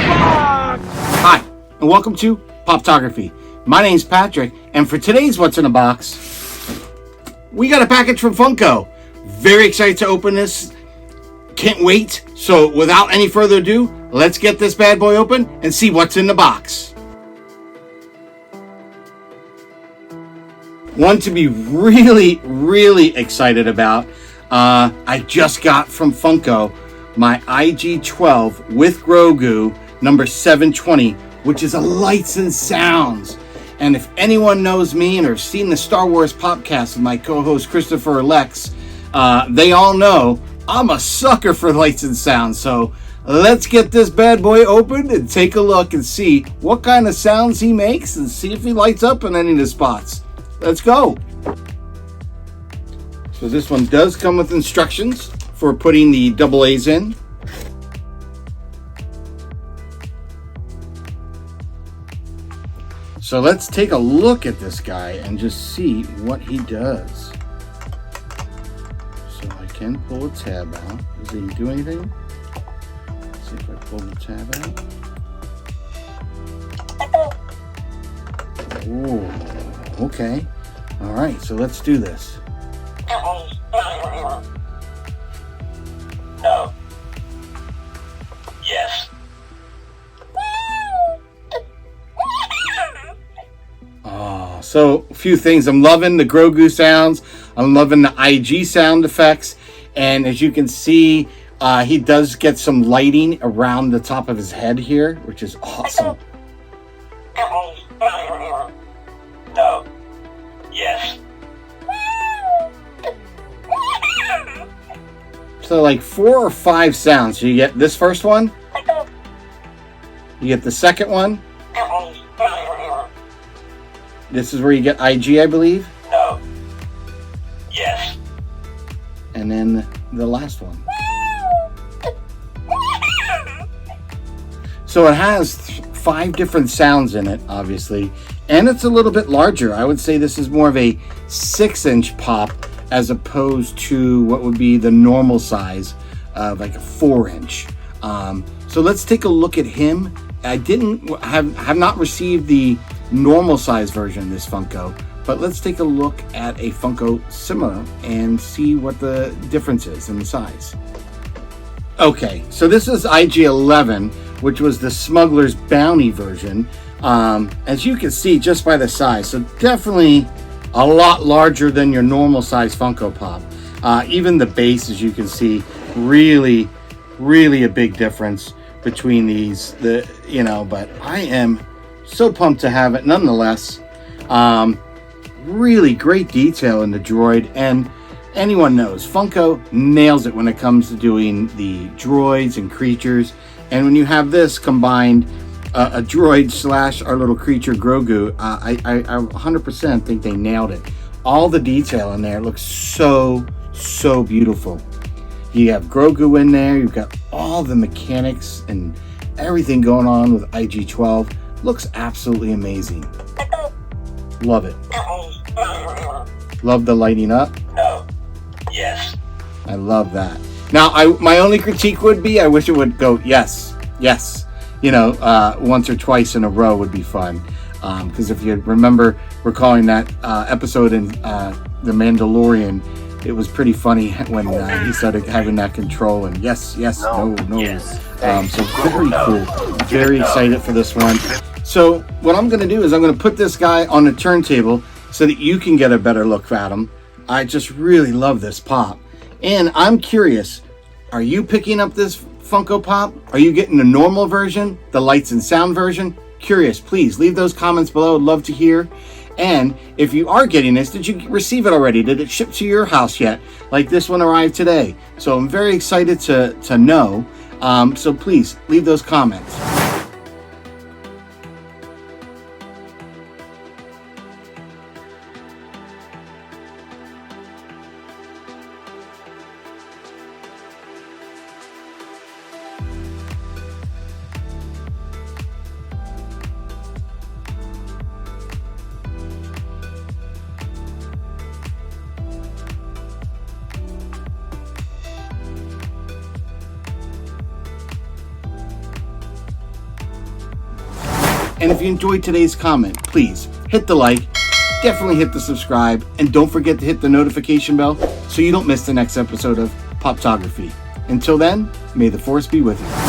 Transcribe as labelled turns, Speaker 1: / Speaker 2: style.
Speaker 1: the box!
Speaker 2: Hi, and welcome to Popphotography. My name's Patrick, and for today's What's in the Box, we got a package from Funko. Very excited to open this. Can't wait. So without any further ado, let's get this bad boy open and see what's in the box. One to be really excited about. I just got from Funko my IG-12 with Grogu number 720, which is a lights and sounds. And if anyone knows me and have seen the Star Wars podcast with my co-host Christopher Lex, they all know I'm a sucker for lights and sounds. So let's get this bad boy open and take a look and see what kind of sounds he makes and see if he lights up in any of the spots. Let's go. So this one does come with instructions for putting the double A's in. So let's take a look at this guy and just see what he does. So I can pull a tab out. Does he do anything? Let's see if I pull the tab out. Oh, okay. All right, so let's do this.
Speaker 1: No. Yes.
Speaker 2: Oh, so a few things. I'm loving the Grogu sounds. I'm loving the IG sound effects. And as you can see, he does get some lighting around the top of his head here, which is awesome.
Speaker 1: No. Yes.
Speaker 2: So like 4 or 5 sounds. So you get this first one. You get the second one. This is where you get IG, I believe.
Speaker 1: No. Yes.
Speaker 2: And then the last one. So it has 5 different sounds in it, obviously. And it's a little bit larger. I would say this is more of a 6-inch pop as opposed to what would be the normal size of like a 4-inch. So let's take a look at him. I have not received the normal size version of this Funko, but let's take a look at a Funko similar and see what the difference is in the size. Okay, so this is IG-11, which was the Smuggler's Bounty version. As you can see just by the size, so definitely a lot larger than your normal size Funko Pop. Even the base, as you can see, really a big difference between these. But I am so pumped to have it nonetheless. Really great detail in the droid, and anyone knows Funko nails it when it comes to doing the droids and creatures. And when you have this combined, a droid / our little creature Grogu, I 100% think they nailed it. All the detail in there looks so beautiful. You have Grogu in there, you've got all the mechanics and everything going on with IG-12. Looks absolutely amazing. Love it. Love the lighting up.
Speaker 1: No. Yes.
Speaker 2: I love that. Now, my only critique would be, I wish it would go yes. Once or twice in a row would be fun. Because if you remember recalling that episode in The Mandalorian, it was pretty funny when he started having that control and yes, no.
Speaker 1: Yes.
Speaker 2: So very cool. Very excited for this one. So what I'm going to do is I'm going to put this guy on the turntable so that you can get a better look at him. I just really love this pop. And I'm curious, are you picking up this Funko Pop? Are you getting the normal version, the lights and sound version? Curious, please leave those comments below. I'd love to hear. And if you are getting this, did you receive it already? Did it ship to your house yet? Like this one arrived today. So I'm very excited to know. So please leave those comments. And if you enjoyed today's comment, please hit the like, definitely hit the subscribe, and don't forget to hit the notification bell so you don't miss the next episode of Poptography. Until then, may the force be with you.